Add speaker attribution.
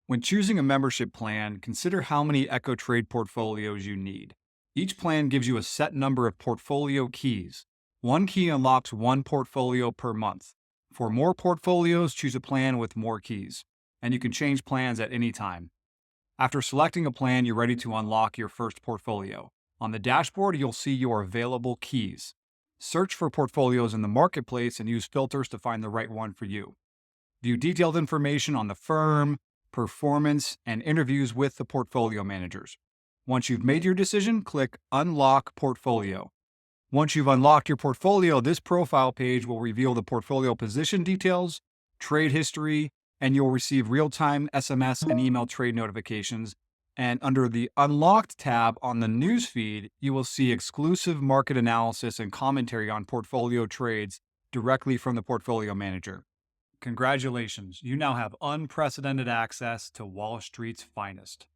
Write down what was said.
Speaker 1: When choosing a membership plan, consider how many EchoTrade portfolios you need. Each plan gives you a set number of portfolio keys. One key unlocks one portfolio per month. For more portfolios, choose a plan with more keys, and you can change plans at any time. After selecting a plan, you're ready to unlock your first portfolio. On the dashboard, you'll see your available keys. Search for portfolios in the marketplace and use filters to find the right one for you. View detailed information on the firm, performance, and interviews with the portfolio managers. Once you've made your decision, click Unlock Portfolio. Once you've unlocked your portfolio, this profile page will reveal the portfolio position details, trade history, and you'll receive real-time SMS and email trade notifications. And under the Unlocked tab on the news feed, you will see exclusive market analysis and commentary on portfolio trades directly from the portfolio manager. Congratulations, you now have unprecedented access to Wall Street's finest.